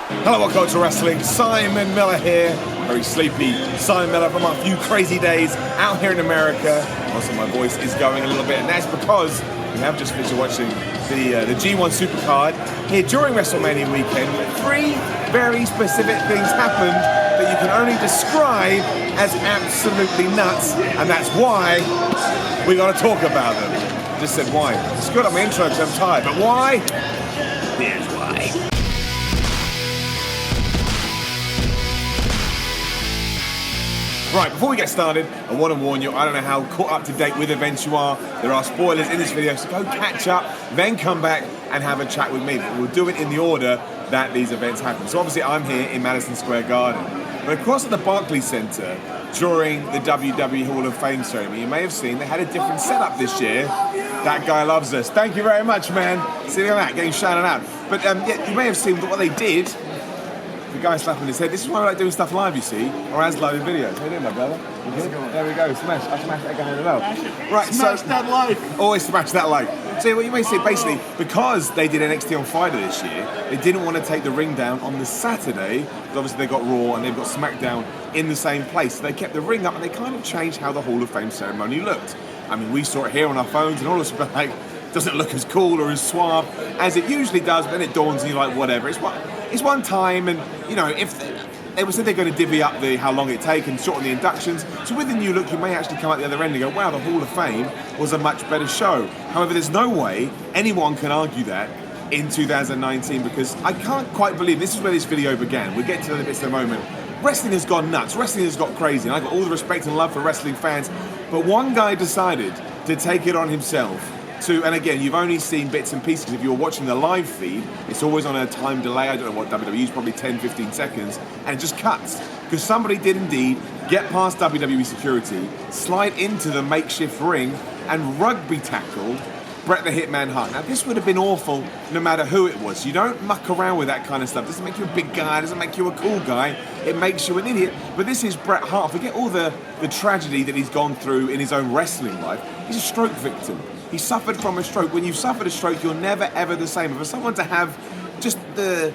Hello, WhatCulture Wrestling. Simon Miller here. Very sleepy Simon Miller from a few crazy days out here in America. Also, my voice is going a little bit, and that's because we have just finished watching the G1 Supercard here during WrestleMania weekend. Three very specific things happened that you can only describe as absolutely nuts, and that's why we got to talk about them. I just said why. Screwed up my intro because I'm tired, but why? Here's why. Right, before we get started, I want to warn you, I don't know how caught up to date with events you are. There are spoilers in this video, so go catch up, then come back and have a chat with me. But we'll do it in the order that these events happen. So obviously I'm here in Madison Square Garden. But across at the Barclays Center, during the WWE Hall of Fame ceremony, you may have seen they had a different setup this year. That guy loves us. Thank you very much, man. See that, getting shouted out. But yeah, you may have seen what they did. The guy slapping his head. This is why I like doing stuff live, you see, or as live in videos. How you doing, my brother? There we go. Smash. I smashed that guy in the mouth. Right, smash that like. Always smash that like. So what you may see, basically, because they did NXT on Friday this year, they didn't want to take the ring down on the Saturday, because obviously they got Raw and they've got SmackDown in the same place. So they kept the ring up and they kind of changed how the Hall of Fame ceremony looked. I mean, we saw it here on our phones and all of us were like, doesn't look as cool or as suave as it usually does, but then it dawns and you're like, whatever. It's one time, and you know, if they said they're going to divvy up how long it take and shorten the inductions. So with the new look, you may actually come out the other end and go, wow, the Hall of Fame was a much better show. However, there's no way anyone can argue that in 2019, because I can't quite believe this is where this video began. We'll get to the bits in a moment. Wrestling has gone nuts. Wrestling has got crazy, and I've got all the respect and love for wrestling fans. But one guy decided to take it on himself. And again, you've only seen bits and pieces. If you're watching the live feed, it's always on a time delay. I don't know what WWE is, probably 10, 15 seconds, and it just cuts. Because somebody did indeed get past WWE security, slide into the makeshift ring, and rugby tackled Bret the Hitman Hart. Now, this would have been awful no matter who it was. You don't muck around with that kind of stuff. It doesn't make you a big guy, it doesn't make you a cool guy. It makes you an idiot. But this is Bret Hart. Forget all the tragedy that he's gone through in his own wrestling life. He's a stroke victim. He suffered from a stroke. When you've suffered a stroke, you're never, ever the same. And for someone to have just the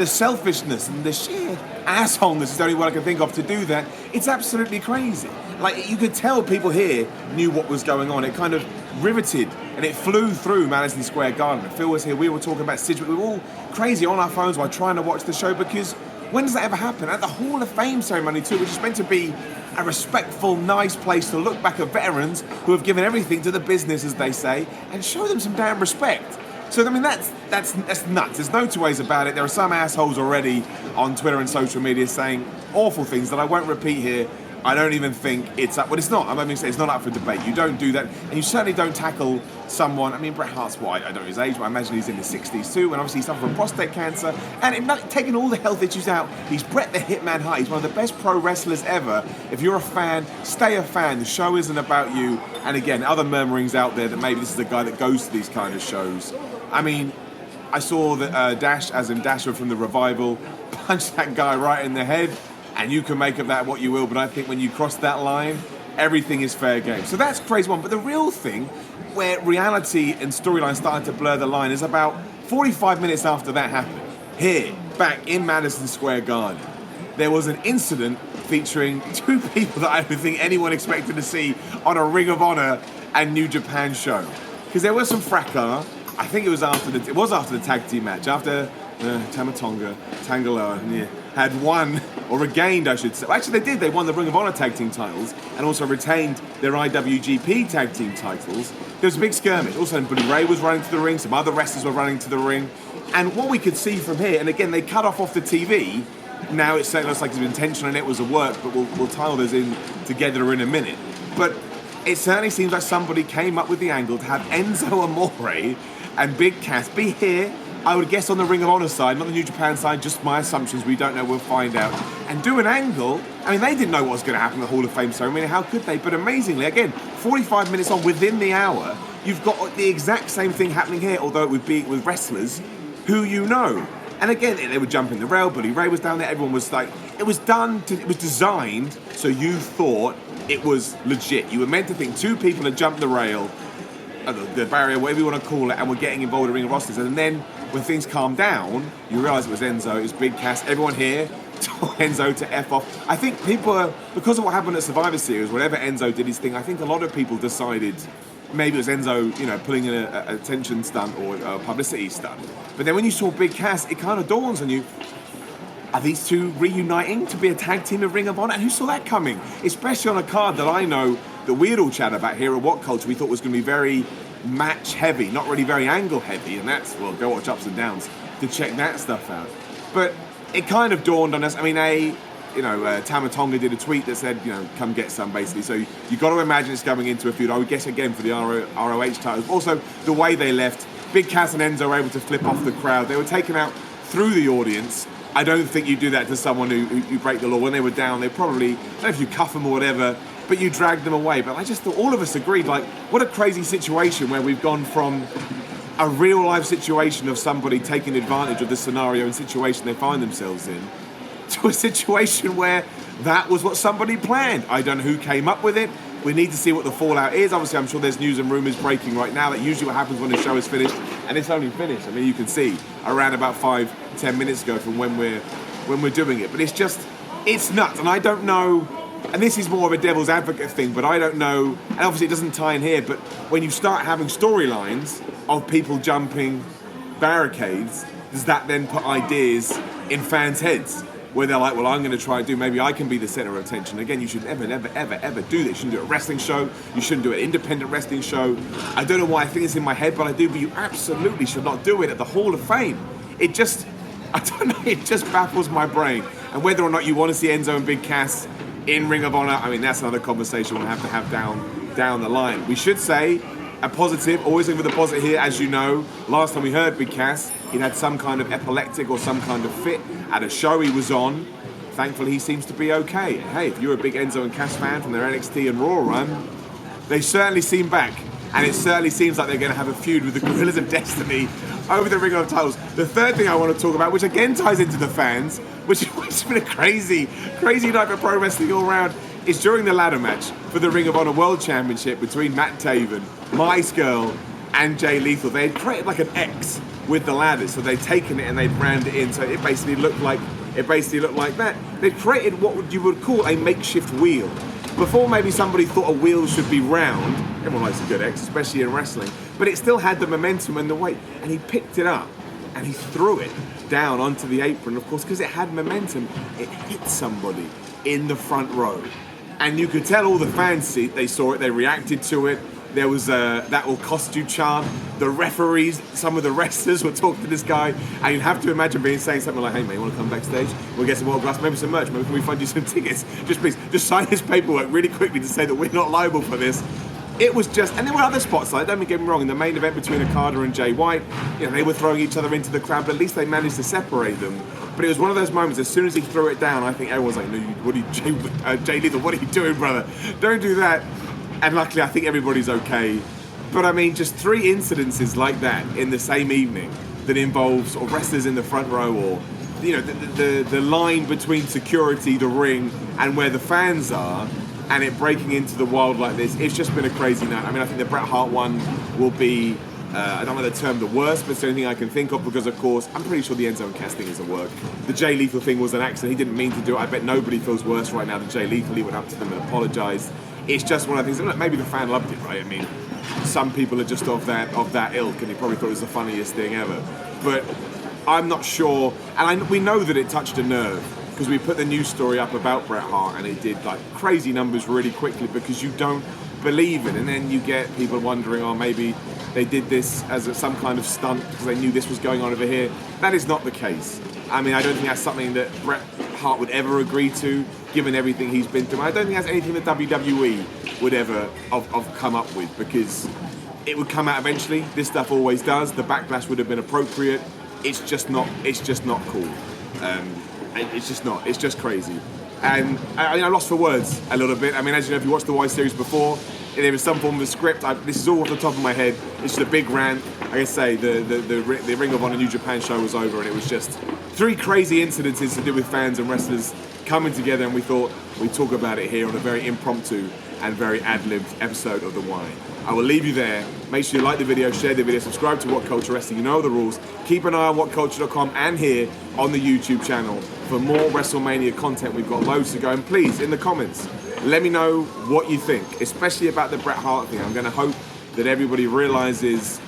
selfishness and the sheer assholeness is the only word I can think of to do that, it's absolutely crazy. Like, you could tell people here knew what was going on. It kind of riveted and it flew through Madison Square Garden. Phil was here. We were talking about Sidgwick. We were all crazy on our phones while trying to watch the show, because when does that ever happen? At the Hall of Fame ceremony too, which is meant to be a respectful, nice place to look back at veterans who have given everything to the business, as they say, and show them some damn respect. So, I mean, that's nuts. There's no two ways about it. There are some assholes already on Twitter and social media saying awful things that I won't repeat here. I don't even think it's up. Well, it's not. I'm going to say it's not up for debate. You don't do that, and you certainly don't tackle someone. I mean, Bret Hart's white. I don't know his age, but I imagine he's in his 60s too. And obviously, he suffered from prostate cancer. And taking all the health issues out, he's Bret the Hitman Hart. He's one of the best pro wrestlers ever. If you're a fan, stay a fan. The show isn't about you. And again, other murmurings out there that maybe this is the guy that goes to these kind of shows. I mean, I saw that Dash, as in Dasher from the Revival, punched that guy right in the head. And you can make of that what you will, but I think when you cross that line, everything is fair game. So that's crazy one. But the real thing, where reality and storyline started to blur the line, is about 45 minutes after that happened. Here, back in Madison Square Garden, there was an incident featuring two people that I don't think anyone expected to see on a Ring of Honor and New Japan show. Because there was some fracas. I think it was after the tag team match, after Tamatonga, Tangaloa, had won, or regained, I should say. Well, actually, they did. They won the Ring of Honor tag team titles and also retained their IWGP tag team titles. There was a big skirmish. Also, Bully Ray was running to the ring. Some other wrestlers were running to the ring. And what we could see from here, and again, they cut off the TV. Now it certainly looks like there's intention and it was a work, but we'll tie those in together in a minute. But it certainly seems like somebody came up with the angle to have Enzo Amore and Big Cass be here. I would guess on the Ring of Honor side, not the New Japan side, just my assumptions, we don't know, we'll find out. And do an angle, I mean, they didn't know what was going to happen at the Hall of Fame ceremony, how could they? But amazingly, again, 45 minutes on, within the hour, you've got the exact same thing happening here, although it would be with wrestlers who you know. And again, they were jumping the rail, Bully Ray was down there, everyone was like, it was designed so you thought it was legit. You were meant to think two people had jumped the rail, the barrier, whatever you want to call it, and were getting involved in Ring of Rosters, and then when things calmed down, you realise it was Enzo, it was Big Cass, everyone here told Enzo to F off. I think people, because of what happened at Survivor Series, whenever Enzo did his thing, I think a lot of people decided maybe it was Enzo, pulling in a attention stunt or a publicity stunt. But then when you saw Big Cass, it kind of dawns on you, are these two reuniting to be a tag team of Ring of Honor? And who saw that coming? Especially on a card that I know that we'd all chat about here at WhatCulture. We thought was going to be very match heavy, not really very angle heavy. And that's, well, go watch Ups and Downs to check that stuff out. But it kind of dawned on us. I mean, Tama Tonga did a tweet that said, come get some, basically. So you got to imagine it's going into a feud. I would guess again for the ROH titles. Also, the way they left, Big Cass and Enzo were able to flip off the crowd. They were taken out through the audience. I don't think you do that to someone who break the law. When they were down, they probably, I don't know if you cuff them or whatever, but you dragged them away. But I just thought all of us agreed, like, what a crazy situation where we've gone from a real life situation of somebody taking advantage of the scenario and situation they find themselves in to a situation where that was what somebody planned. I don't know who came up with it. We need to see what the fallout is. Obviously, I'm sure there's news and rumours breaking right now. That usually what happens when the show is finished, and it's only finished. I mean, you can see around about 5-10 minutes ago from when we're doing it. But it's nuts, and I don't know. And this is more of a devil's advocate thing, but I don't know. And obviously, it doesn't tie in here. But when you start having storylines of people jumping barricades, does that then put ideas in fans' heads? Where they're like, well, I'm going to try and maybe I can be the center of attention. Again, you should never do this. You shouldn't do a wrestling show. You shouldn't do an independent wrestling show. I don't know why I think it's in my head, but I do. But you absolutely should not do it at the Hall of Fame. I don't know, it just baffles my brain. And whether or not you want to see Enzo and Big Cass in Ring of Honor, I mean, that's another conversation we'll have to have down the line. We should say a positive, always looking for the positive here, as you know. Last time we heard Big Cass, he'd had some kind of epileptic or some kind of fit at a show he was on. Thankfully, he seems to be okay. And hey, if you're a big Enzo and Cass fan from their NXT and Raw run, they certainly seem back. And it certainly seems like they're going to have a feud with the Gorillas of Destiny over the Ring of Honor titles. The third thing I want to talk about, which again ties into the fans, which has been a crazy night for pro wrestling all around, is during the ladder match for the Ring of Honor World Championship between Matt Taven, Mice Girl, and Jay Lethal. They had created like an X with the ladders, so they'd taken it and they'd rammed it in, so it basically looked like that. They'd created what you would call a makeshift wheel. Before maybe somebody thought a wheel should be round, everyone likes a good X, especially in wrestling, but it still had the momentum and the weight, and he picked it up and he threw it down onto the apron. Of course, because it had momentum, it hit somebody in the front row. And you could tell all the fans, they saw it, they reacted to it. There was that will cost you chant. The referees, some of the wrestlers were talking to this guy, and you'd have to imagine saying something like, hey mate, you want to come backstage? We'll get some autographs, maybe some merch, maybe can we find you some tickets? Just please, just sign this paperwork really quickly to say that we're not liable for this. It was just, and there were other spots like, don't get me wrong, in the main event between Okada and Jay White, they were throwing each other into the crowd, but at least they managed to separate them. But it was one of those moments, as soon as he threw it down, I think everyone's like, no, what are you, Jay Lethal, what are you doing, brother? Don't do that. And luckily, I think everybody's okay. But I mean, just 3 incidences like that in the same evening that involves sort of wrestlers in the front row, or the line between security, the ring, and where the fans are, and it breaking into the wild like this. It's just been a crazy night. I mean, I think the Bret Hart one will be, I don't know the term the worst, but it's the only thing I can think of, because of course, I'm pretty sure the Enzo and Cass thing is a work. The Jay Lethal thing was an accident. He didn't mean to do it. I bet nobody feels worse right now than Jay Lethal. He went up to them and apologized. It's just one of the things. Look, maybe the fan loved it, right? I mean, some people are just of that ilk, and he probably thought it was the funniest thing ever. But I'm not sure, and we know that it touched a nerve, because we put the news story up about Bret Hart, and it did like crazy numbers really quickly, because you don't believe it, and then you get people wondering, oh, maybe they did this as some kind of stunt because they knew this was going on over here. That is not the case. I mean, I don't think that's something that Bret Hart would ever agree to, given everything he's been through. I don't think that's anything that WWE would ever have come up with, because it would come out eventually. This stuff always does. The backlash would have been appropriate. It's just not cool. It's just not. It's just crazy. And I lost for words a little bit. I mean, as you know, if you watched the Y series before, there was some form of a script. This is all off the top of my head. It's just a big rant. Like I say, the Ring of Honor New Japan show was over, and it was just 3 crazy incidences to do with fans and wrestlers coming together, and we thought we'd talk about it here on a very impromptu and very ad-libbed episode of The Wine. I will leave you there. Make sure you like the video, share the video, subscribe to WhatCulture Wrestling. You know the rules. Keep an eye on WhatCulture.com and here on the YouTube channel for more WrestleMania content. We've got loads to go. And please, in the comments, let me know what you think, especially about the Bret Hart thing. I'm going to hope that everybody realizes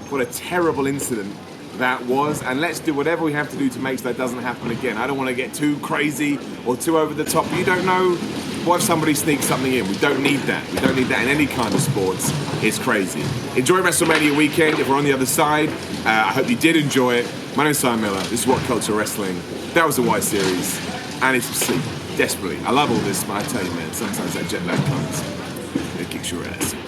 what a terrible incident that was, and let's do whatever we have to do to make sure that doesn't happen again. I don't want to get too crazy or too over the top. You don't know what if somebody sneaks something in. We don't need that. We don't need that in any kind of sports. It's crazy. Enjoy WrestleMania weekend. If we're on the other side, I hope you did enjoy it. My name's Simon Miller. This is WhatCulture Wrestling. That was the Y Series. I need some sleep. Desperately. I love all this, but I tell you, man, sometimes that jet lag comes. It kicks your ass.